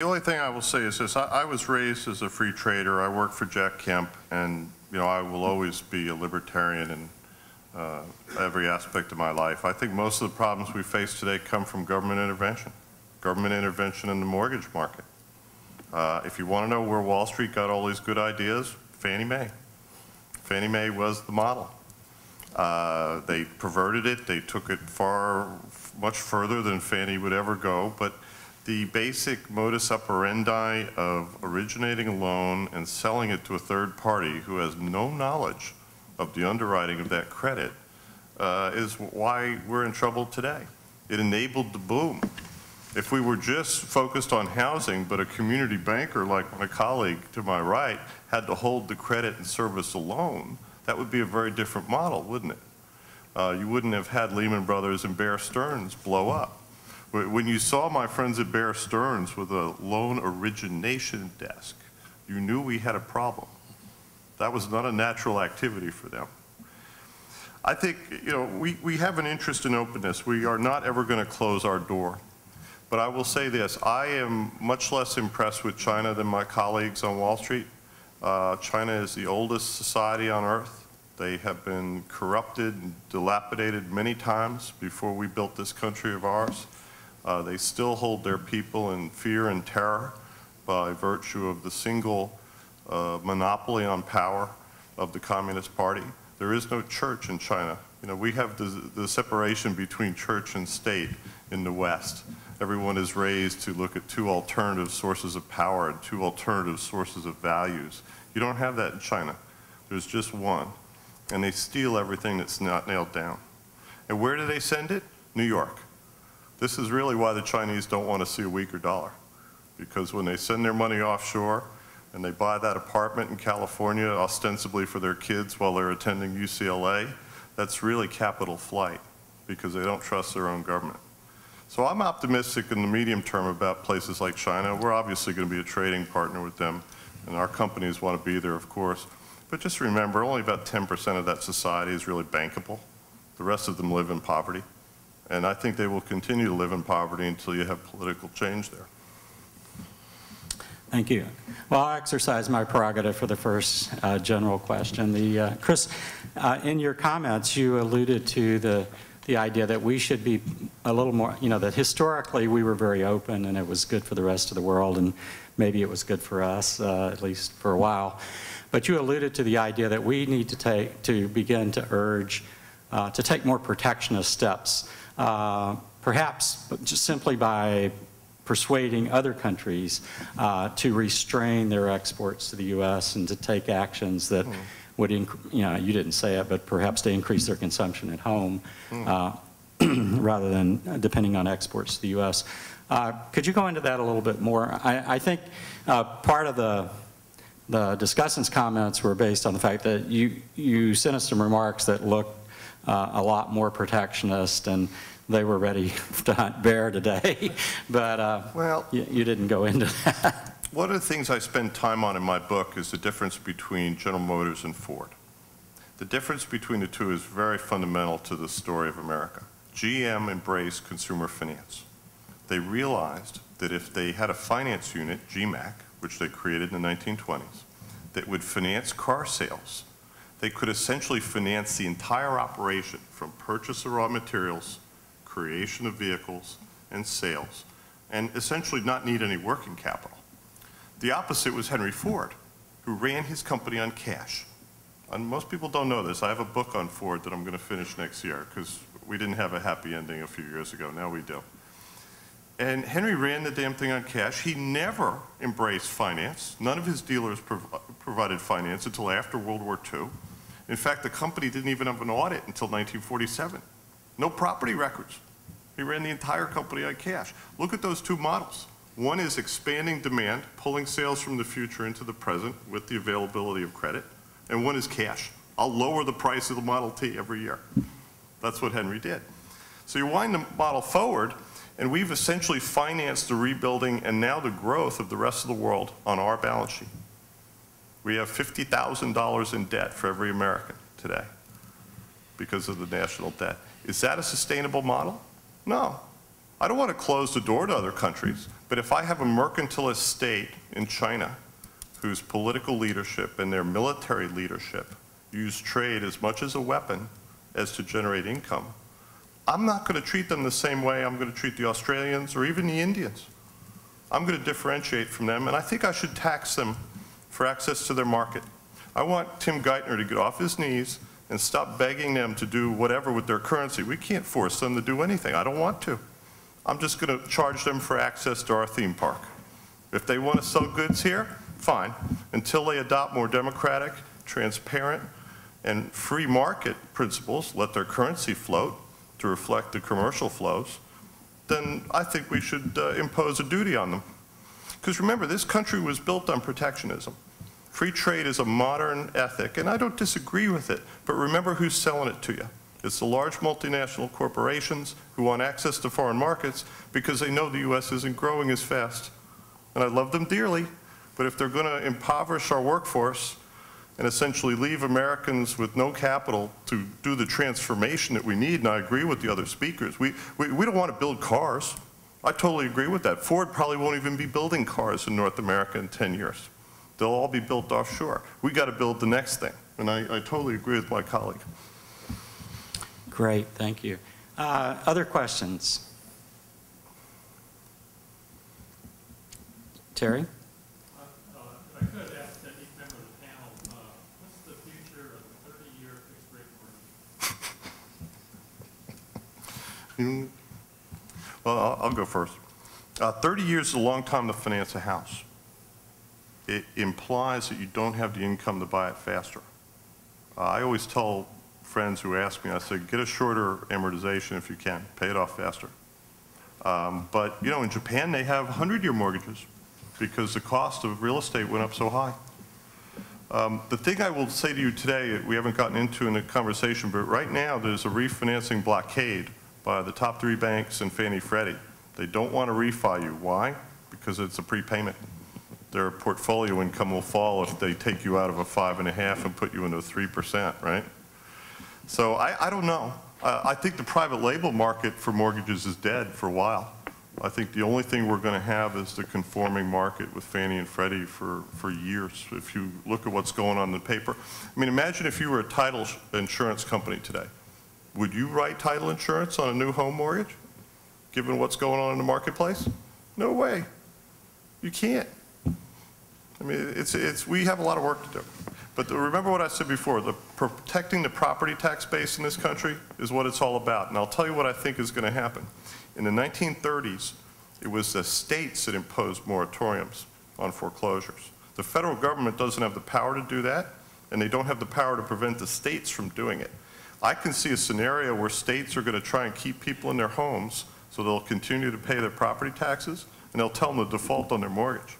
The only thing I will say is this. I was raised as a free trader. I worked for Jack Kemp, and I will always be a libertarian in every aspect of my life. I think most of the problems we face today come from government intervention in the mortgage market. If you want to know where Wall Street got all these good ideas, Fannie Mae. Fannie Mae was the model. They perverted it. They took it much further than Fannie would ever go. But the basic modus operandi of originating a loan and selling it to a third party who has no knowledge of the underwriting of that credit is why we're in trouble today. It enabled the boom. If we were just focused on housing, but a community banker like my colleague to my right had to hold the credit and service a loan, that would be a very different model, wouldn't it? You wouldn't have had Lehman Brothers and Bear Stearns blow up. When you saw my friends at Bear Stearns with a loan origination desk, you knew we had a problem. That was not a natural activity for them. I think, we have an interest in openness. We are not ever going to close our door. But I will say this, I am much less impressed with China than my colleagues on Wall Street. China is the oldest society on earth. They have been corrupted and dilapidated many times before we built this country of ours. They still hold their people in fear and terror by virtue of the single monopoly on power of the Communist Party. There is no church in China. We have the separation between church and state in the West. Everyone is raised to look at two alternative sources of power and two alternative sources of values. You don't have that in China. There's just one. And they steal everything that's not nailed down. And where do they send it? New York. This is really why the Chinese don't want to see a weaker dollar. Because when they send their money offshore and they buy that apartment in California ostensibly for their kids while they're attending UCLA, that's really capital flight because they don't trust their own government. So I'm optimistic in the medium term about places like China. We're obviously going to be a trading partner with them, and our companies want to be there, of course. But just remember, only about 10% of that society is really bankable. The rest of them live in poverty. And I think they will continue to live in poverty until you have political change there. Thank you. Well, I'll exercise my prerogative for the first general question. Chris, in your comments, you alluded to the idea that we should be a little more, that historically we were very open and it was good for the rest of the world, and maybe it was good for us, at least for a while. But you alluded to the idea that we need to begin to urge to take more protectionist steps, perhaps just simply by persuading other countries to restrain their exports to the U.S. and to take actions that would, you didn't say it, but perhaps to increase their consumption at home rather than depending on exports to the U.S. Could you go into that a little bit more? I think part of the discussant's comments were based on the fact that you sent us some remarks that looked a lot more protectionist, and they were ready to hunt bear today, but well, you didn't go into that. One of the things I spend time on in my book is the difference between General Motors and Ford. The difference between the two is very fundamental to the story of America. GM embraced consumer finance. They realized that if they had a finance unit, GMAC, which they created in the 1920s, that would finance car sales, they could essentially finance the entire operation from purchase of raw materials, creation of vehicles, and sales, and essentially not need any working capital. The opposite was Henry Ford, who ran his company on cash. And most people don't know this. I have a book on Ford that I'm going to finish next year because we didn't have a happy ending a few years ago. Now we do. And Henry ran the damn thing on cash. He never embraced finance. None of his dealers provided finance until after World War II. In fact, the company didn't even have an audit until 1947. No property records. He ran the entire company on cash. Look at those two models. One is expanding demand, pulling sales from the future into the present with the availability of credit, and one is cash. I'll lower the price of the Model T every year. That's what Henry did. So you wind the model forward, and we've essentially financed the rebuilding and now the growth of the rest of the world on our balance sheet. We have $50,000 in debt for every American today because of the national debt. Is that a sustainable model? No. I don't want to close the door to other countries, but if I have a mercantilist state in China whose political leadership and their military leadership use trade as much as a weapon as to generate income, I'm not going to treat them the same way I'm going to treat the Australians or even the Indians. I'm going to differentiate from them, and I think I should tax them for access to their market. I want Tim Geithner to get off his knees and stop begging them to do whatever with their currency. We can't force them to do anything. I don't want to. I'm just going to charge them for access to our theme park. If they want to sell goods here, fine. Until they adopt more democratic, transparent, and free market principles, let their currency float to reflect the commercial flows, then I think we should impose a duty on them. Because remember, this country was built on protectionism. Free trade is a modern ethic, and I don't disagree with it, but remember who's selling it to you. It's the large multinational corporations who want access to foreign markets because they know the U.S. isn't growing as fast. And I love them dearly, but if they're going to impoverish our workforce and essentially leave Americans with no capital to do the transformation that we need, and I agree with the other speakers, we don't want to build cars. I totally agree with that. Ford probably won't even be building cars in North America in 10 years. They'll all be built offshore. We got to build the next thing, and I totally agree with my colleague. Great, thank you. Other questions? Terry? If I could ask each member of the panel, what's the future of the 30-year fixed rate mortgage? Well, I'll go first. 30 years is a long time to finance a house. It implies that you don't have the income to buy it faster. I always tell friends who ask me, I say, get a shorter amortization if you can, pay it off faster. But you know, in Japan they have 100-year mortgages because the cost of real estate went up so high. The thing I will say to you today, we haven't gotten into in the conversation, but right now there's a refinancing blockade by the top 3 banks and Fannie Freddie. They don't want to refi you. Why? Because it's a prepayment. Their portfolio income will fall if they take you out of a 5.5 and put you into a 3%, right? So I don't know. I think the private label market for mortgages is dead for a while. I think the only thing we're going to have is the conforming market with Fannie and Freddie for years. If you look at what's going on in the paper. I mean, imagine if you were a title insurance company today. Would you write title insurance on a new home mortgage, given what's going on in the marketplace? No way. You can't. I mean, we have a lot of work to do. But remember what I said before, protecting the property tax base in this country is what it's all about. And I'll tell you what I think is going to happen. In the 1930s, it was the states that imposed moratoriums on foreclosures. The federal government doesn't have the power to do that, and they don't have the power to prevent the states from doing it. I can see a scenario where states are going to try and keep people in their homes so they'll continue to pay their property taxes, and they'll tell them to default on their mortgage.